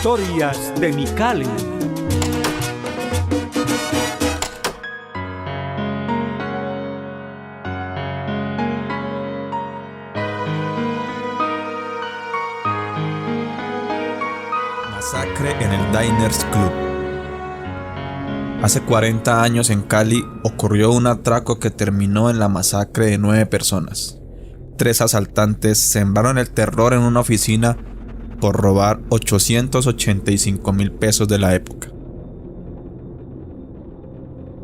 Historias de mi Cali. Masacre en el Diners Club. Hace 40 años en Cali ocurrió un atraco que terminó en la masacre de 9 personas. 3 asaltantes sembraron el terror en una oficina por robar 885.000 pesos de la época.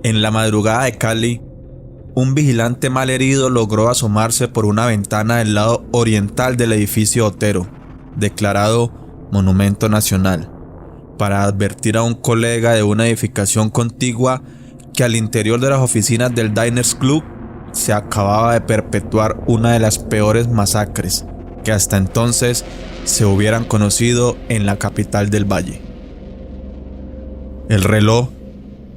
En la madrugada de Cali, un vigilante malherido logró asomarse por una ventana del lado oriental del edificio Otero, declarado Monumento Nacional, para advertir a un colega de una edificación contigua que al interior de las oficinas del Diners Club se acababa de perpetuar una de las peores masacres que hasta entonces se hubieran conocido en la capital del Valle. El reloj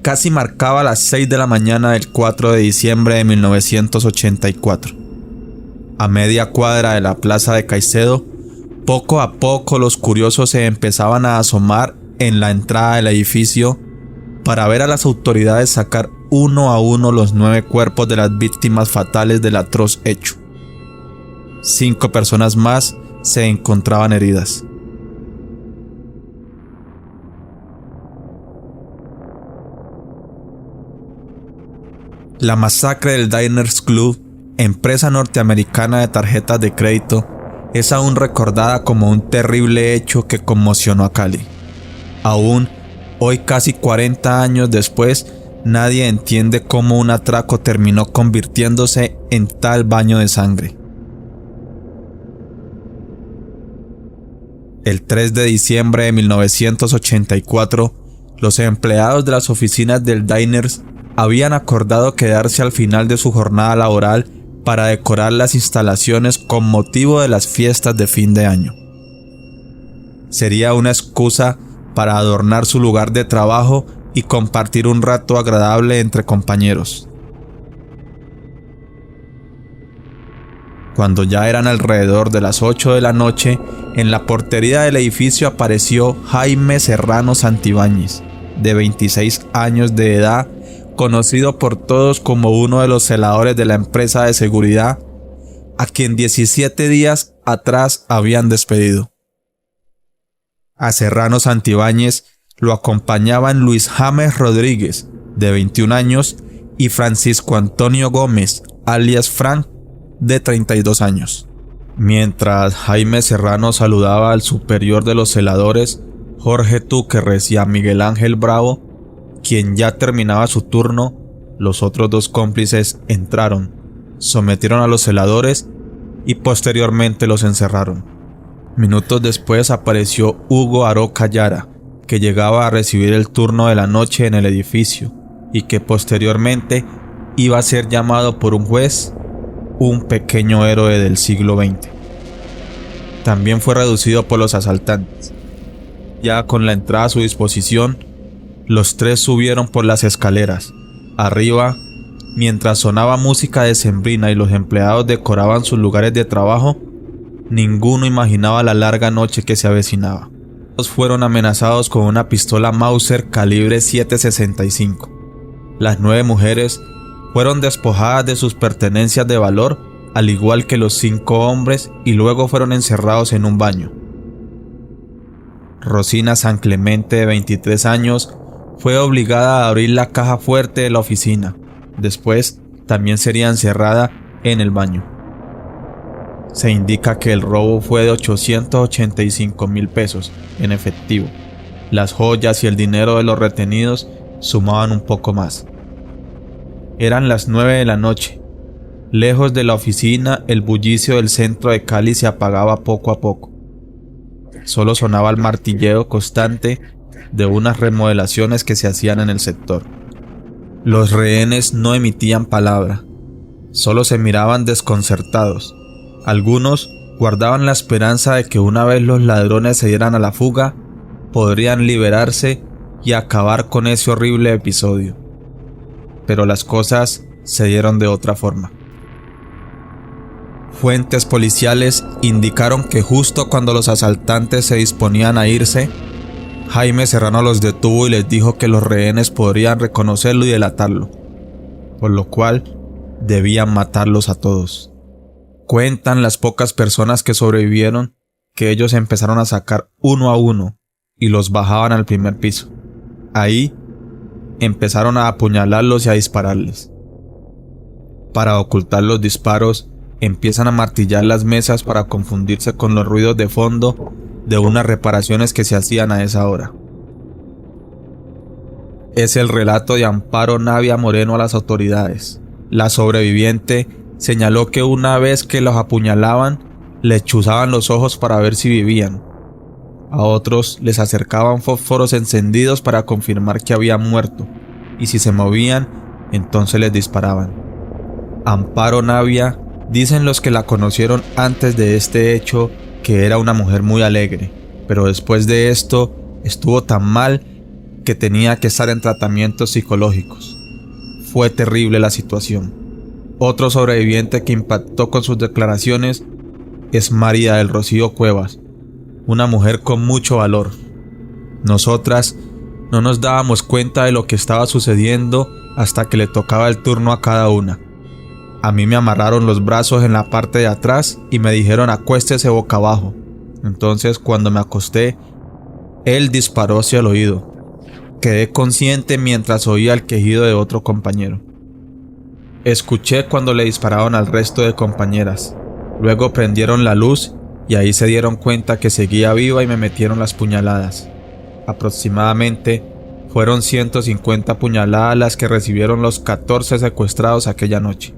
casi marcaba las 6 de la mañana del 4 de diciembre de 1984. A media cuadra de la plaza de Caicedo, poco a poco los curiosos se empezaban a asomar en la entrada del edificio para ver a las autoridades sacar uno a uno los 9 cuerpos de las víctimas fatales del atroz hecho. 5 personas más se encontraban heridas. La masacre del Diners Club, empresa norteamericana de tarjetas de crédito, es aún recordada como un terrible hecho que conmocionó a Cali. Aún hoy, casi 40 años después, nadie entiende cómo un atraco terminó convirtiéndose en tal baño de sangre. El 3 de diciembre de 1984, los empleados de las oficinas del Diners habían acordado quedarse al final de su jornada laboral para decorar las instalaciones con motivo de las fiestas de fin de año. Sería una excusa para adornar su lugar de trabajo y compartir un rato agradable entre compañeros. Cuando ya eran alrededor de las 8 de la noche, en la portería del edificio apareció Jaime Serrano Santibáñez, de 26 años de edad, conocido por todos como uno de los celadores de la empresa de seguridad, a quien 17 días atrás habían despedido. A Serrano Santibáñez lo acompañaban Luis James Rodríguez, de 21 años, y Francisco Antonio Gómez, alias Frank, de 32 años. Mientras Jaime Serrano saludaba al superior de los celadores, Jorge Túquerres, y a Miguel Ángel Bravo, quien ya terminaba su turno, los otros 2 cómplices entraron, sometieron a los celadores y posteriormente los encerraron. Minutos después apareció Hugo Aroca Yara, que llegaba a recibir el turno de la noche en el edificio y que posteriormente iba a ser llamado por un juez un pequeño héroe del siglo XX. También fue reducido por los asaltantes. Ya con la entrada a su disposición, los 3 subieron por las escaleras. Arriba, mientras sonaba música decembrina y los empleados decoraban sus lugares de trabajo, ninguno imaginaba la larga noche que se avecinaba. Todos fueron amenazados con una pistola Mauser calibre .765. Las 9 mujeres fueron despojadas de sus pertenencias de valor, al igual que los 5 hombres, y luego fueron encerrados en un baño. Rosina San Clemente, de 23 años, fue obligada a abrir la caja fuerte de la oficina. Después, también sería encerrada en el baño. Se indica que el robo fue de 885.000 pesos en efectivo. Las joyas y el dinero de los retenidos sumaban un poco más. Eran las 9 de la noche. Lejos de la oficina, el bullicio del centro de Cali se apagaba poco a poco. Solo sonaba el martilleo constante de unas remodelaciones que se hacían en el sector. Los rehenes no emitían palabra, solo se miraban desconcertados. Algunos guardaban la esperanza de que una vez los ladrones se dieran a la fuga, podrían liberarse y acabar con ese horrible episodio. Pero las cosas se dieron de otra forma. Fuentes policiales indicaron que justo cuando los asaltantes se disponían a irse, Jaime Serrano los detuvo y les dijo que los rehenes podrían reconocerlo y delatarlo, por lo cual debían matarlos a todos. Cuentan las pocas personas que sobrevivieron que ellos empezaron a sacar uno a uno y los bajaban al primer piso. Ahí empezaron a apuñalarlos y a dispararles. Para ocultar los disparos, empiezan a martillar las mesas para confundirse con los ruidos de fondo de unas reparaciones que se hacían a esa hora. Es el relato de Amparo Navia Moreno a las autoridades. La sobreviviente señaló que una vez que los apuñalaban, les chuzaban los ojos para ver si vivían. A otros les acercaban fósforos encendidos para confirmar que habían muerto, y si se movían, entonces les disparaban. Amparo Navia, dicen los que la conocieron antes de este hecho, que era una mujer muy alegre, pero después de esto estuvo tan mal que tenía que estar en tratamientos psicológicos. Fue terrible la situación. Otro sobreviviente que impactó con sus declaraciones es María del Rocío Cuevas, una mujer con mucho valor. Nosotras no nos dábamos cuenta de lo que estaba sucediendo hasta que le tocaba el turno a cada una. A mí me amarraron los brazos en la parte de atrás y me dijeron acuéstese boca abajo. Entonces cuando me acosté, él disparó hacia el oído. Quedé consciente mientras oía el quejido de otro compañero. Escuché cuando le dispararon al resto de compañeras. Luego prendieron la luz y ahí se dieron cuenta que seguía viva y me metieron las puñaladas. Aproximadamente fueron 150 puñaladas las que recibieron los 14 secuestrados aquella noche.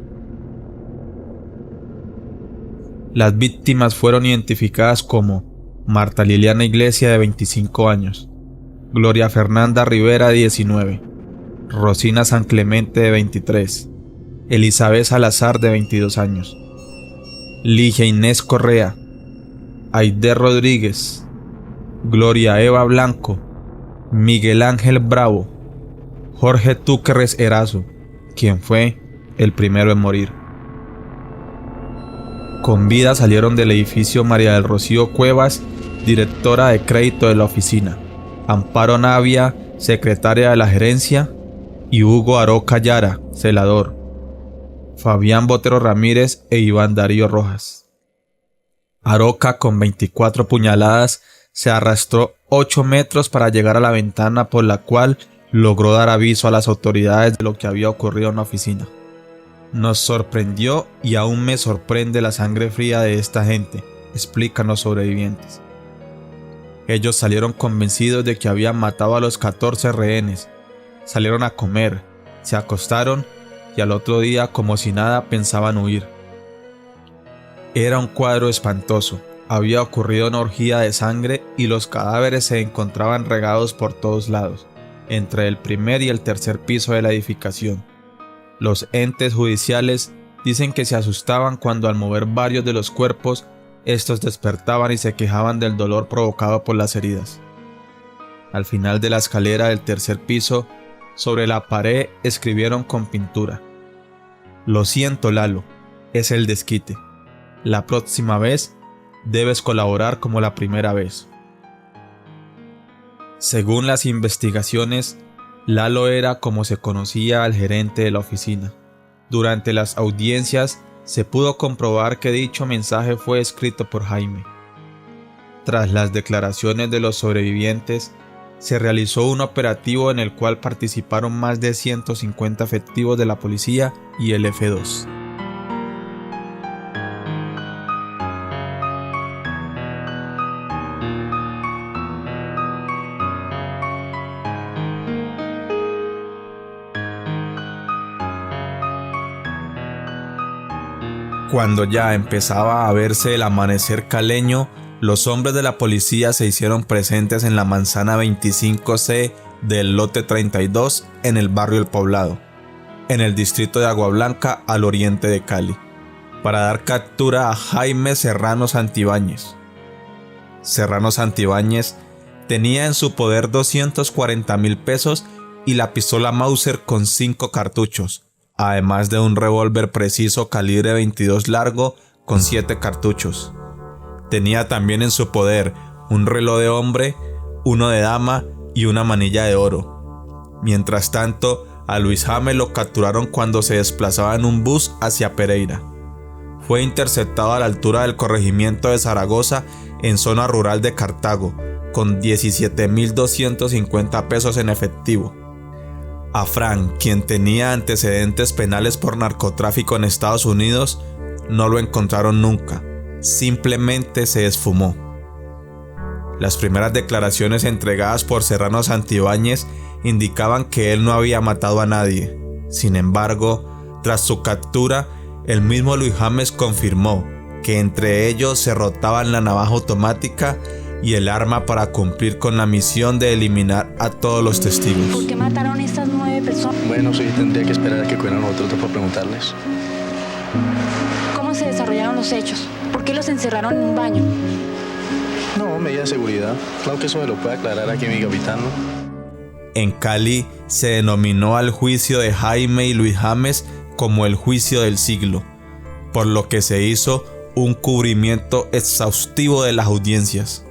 Las víctimas fueron identificadas como Marta Liliana Iglesia de 25 años, Gloria Fernanda Rivera de 19, Rosina San Clemente de 23, Elizabeth Salazar de 22 años, Ligia Inés Correa, Aide Rodríguez, Gloria Eva Blanco, Miguel Ángel Bravo, Jorge Túquerres Erazo, quien fue el primero en morir. Con vida salieron del edificio María del Rocío Cuevas, directora de crédito de la oficina, Amparo Navia, secretaria de la gerencia, y Hugo Aroca Yara, celador, Fabián Botero Ramírez e Iván Darío Rojas. Aroca, con 24 puñaladas, se arrastró 8 metros para llegar a la ventana por la cual logró dar aviso a las autoridades de lo que había ocurrido en la oficina. Nos sorprendió y aún me sorprende la sangre fría de esta gente, explican los sobrevivientes. Ellos salieron convencidos de que habían matado a los 14 rehenes, salieron a comer, se acostaron y al otro día, como si nada, pensaban huir. Era un cuadro espantoso, había ocurrido una orgía de sangre y los cadáveres se encontraban regados por todos lados, entre el primer y el tercer piso de la edificación. Los entes judiciales dicen que se asustaban cuando al mover varios de los cuerpos, estos despertaban y se quejaban del dolor provocado por las heridas. Al final de la escalera del tercer piso, sobre la pared escribieron con pintura: "Lo siento, Lalo, es el desquite. La próxima vez debes colaborar como la primera vez". Según las investigaciones, Lalo era como se conocía al gerente de la oficina. Durante las audiencias se pudo comprobar que dicho mensaje fue escrito por Jaime. Tras las declaraciones de los sobrevivientes, se realizó un operativo en el cual participaron más de 150 efectivos de la policía y el F2. Cuando ya empezaba a verse el amanecer caleño, los hombres de la policía se hicieron presentes en la manzana 25C del lote 32 en el barrio El Poblado, en el distrito de Agua Blanca al oriente de Cali, para dar captura a Jaime Serrano Santibáñez. Serrano Santibáñez tenía en su poder 240.000 pesos y la pistola Mauser con 5 cartuchos, además de un revólver preciso calibre 22 largo con 7 cartuchos. Tenía también en su poder un reloj de hombre, uno de dama y una manilla de oro. Mientras tanto, a Luis James lo capturaron cuando se desplazaba en un bus hacia Pereira. Fue interceptado a la altura del corregimiento de Zaragoza en zona rural de Cartago, con 17.250 pesos en efectivo. A Frank, quien tenía antecedentes penales por narcotráfico en Estados Unidos, no lo encontraron nunca, simplemente se esfumó. Las primeras declaraciones entregadas por Serrano Santibáñez indicaban que él no había matado a nadie. Sin embargo, tras su captura, el mismo Luis James confirmó que entre ellos se rotaban la navaja automática y el arma para cumplir con la misión de eliminar a todos los testigos. ¿Por qué mataron a estas 9 personas? Bueno, sí, tendría que esperar a que fueran nosotros para preguntarles. ¿Cómo se desarrollaron los hechos? ¿Por qué los encerraron en un baño? No, medida de seguridad. Claro que eso me lo puede aclarar aquí mi capitán, ¿no? En Cali se denominó al juicio de Jaime y Luis James como el juicio del siglo, por lo que se hizo un cubrimiento exhaustivo de las audiencias.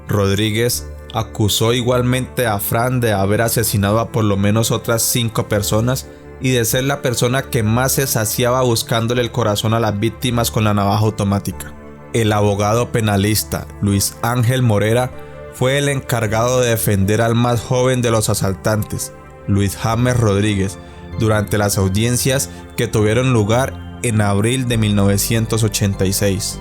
Rodríguez acusó igualmente a Fran de haber asesinado a por lo menos otras 5 personas y de ser la persona que más se saciaba buscándole el corazón a las víctimas con la navaja automática. El abogado penalista Luis Ángel Morera fue el encargado de defender al más joven de los asaltantes, Luis James Rodríguez, durante las audiencias que tuvieron lugar en abril de 1986.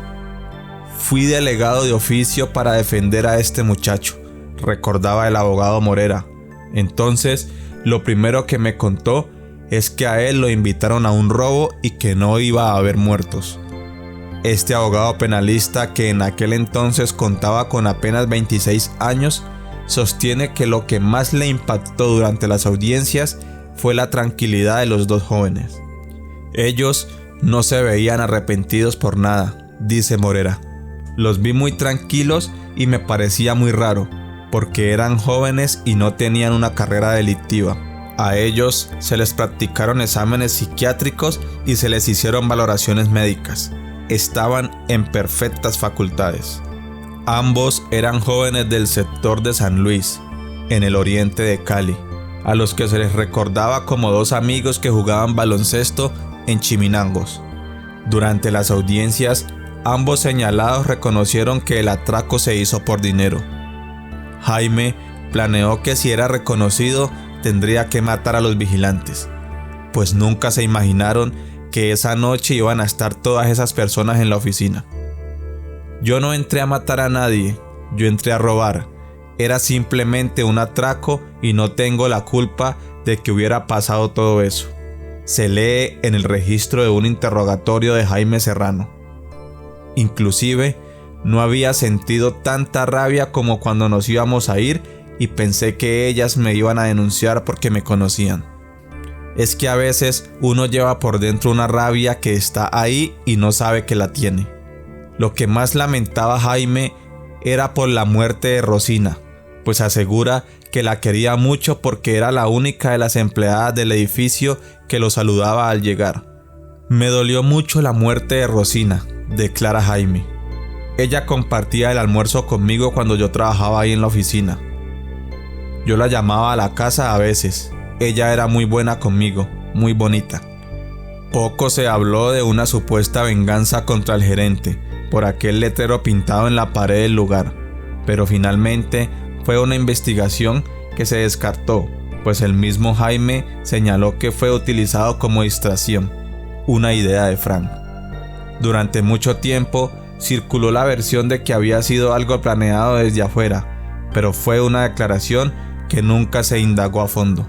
Fui delegado de oficio para defender a este muchacho, recordaba el abogado Morera. Entonces, lo primero que me contó es que a él lo invitaron a un robo y que no iba a haber muertos. Este abogado penalista, que en aquel entonces contaba con apenas 26 años, sostiene que lo que más le impactó durante las audiencias fue la tranquilidad de los dos jóvenes. Ellos no se veían arrepentidos por nada, dice Morera. Los vi muy tranquilos y me parecía muy raro, porque eran jóvenes y no tenían una carrera delictiva. A ellos se les practicaron exámenes psiquiátricos y se les hicieron valoraciones médicas. Estaban en perfectas facultades. Ambos eran jóvenes del sector de San Luis, en el oriente de Cali, a los que se les recordaba como dos amigos que jugaban baloncesto en Chiminangos. Durante las audiencias, ambos señalados reconocieron que el atraco se hizo por dinero. Jaime planeó que si era reconocido tendría que matar a los vigilantes, pues nunca se imaginaron que esa noche iban a estar todas esas personas en la oficina. Yo no entré a matar a nadie, yo entré a robar. Era simplemente un atraco y no tengo la culpa de que hubiera pasado todo eso. Se lee en el registro de un interrogatorio de Jaime Serrano. Inclusive, no había sentido tanta rabia como cuando nos íbamos a ir y pensé que ellas me iban a denunciar porque me conocían. Es que a veces uno lleva por dentro una rabia que está ahí y no sabe que la tiene. Lo que más lamentaba Jaime era por la muerte de Rosina, pues asegura que la quería mucho porque era la única de las empleadas del edificio que lo saludaba al llegar. Me dolió mucho la muerte de Rosina, declara Jaime. Ella compartía el almuerzo conmigo cuando yo trabajaba ahí en la oficina. Yo la llamaba a la casa a veces. Ella era muy buena conmigo, muy bonita. Poco se habló de una supuesta venganza contra el gerente por aquel letrero pintado en la pared del lugar, pero finalmente fue una investigación que se descartó, pues el mismo Jaime señaló que fue utilizado como distracción, una idea de Frank. Durante mucho tiempo circuló la versión de que había sido algo planeado desde afuera, pero fue una declaración que nunca se indagó a fondo.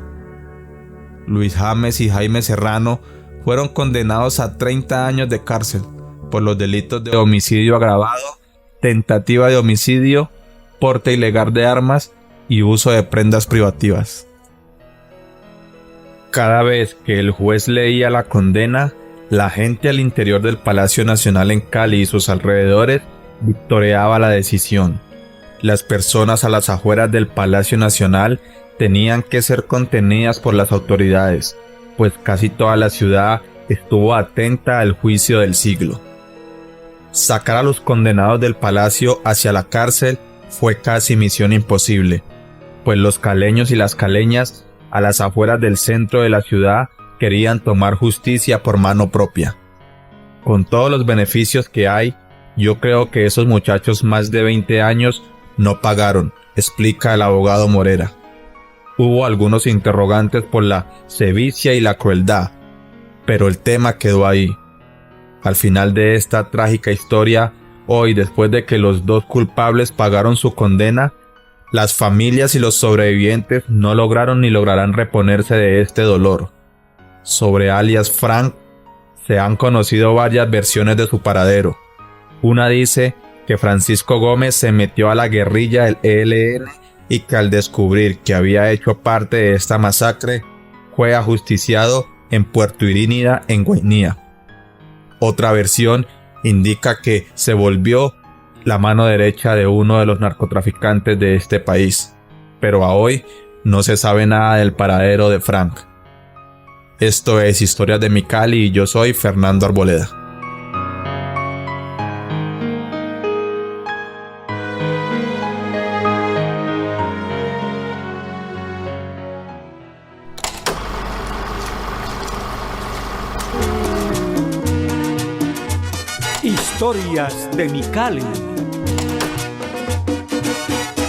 Luis James y Jaime Serrano fueron condenados a 30 años de cárcel por los delitos de homicidio agravado, tentativa de homicidio, porte ilegal de armas y uso de prendas privativas. Cada vez que el juez leía la condena, la gente al interior del Palacio Nacional en Cali y sus alrededores victoreaba la decisión. Las personas a las afueras del Palacio Nacional tenían que ser contenidas por las autoridades, pues casi toda la ciudad estuvo atenta al juicio del siglo. Sacar a los condenados del palacio hacia la cárcel fue casi misión imposible, pues los caleños y las caleñas a las afueras del centro de la ciudad querían tomar justicia por mano propia. Con todos los beneficios que hay, yo creo que esos muchachos más de 20 años no pagaron, explica el abogado Morera. Hubo algunos interrogantes por la sevicia y la crueldad, pero el tema quedó ahí. Al final de esta trágica historia, hoy, después de que los dos culpables pagaron su condena, las familias y los sobrevivientes no lograron ni lograrán reponerse de este dolor. Sobre alias Frank se han conocido varias versiones de su paradero. Una dice que Francisco Gómez se metió a la guerrilla del ELN y que al descubrir que había hecho parte de esta masacre, fue ajusticiado en Puerto Irínida, en Guainía. Otra versión indica que se volvió la mano derecha de uno de los narcotraficantes de este país, pero a hoy no se sabe nada del paradero de Frank. Esto es Historias de mi Cali y yo soy Fernando Arboleda. Historias de mi Cali.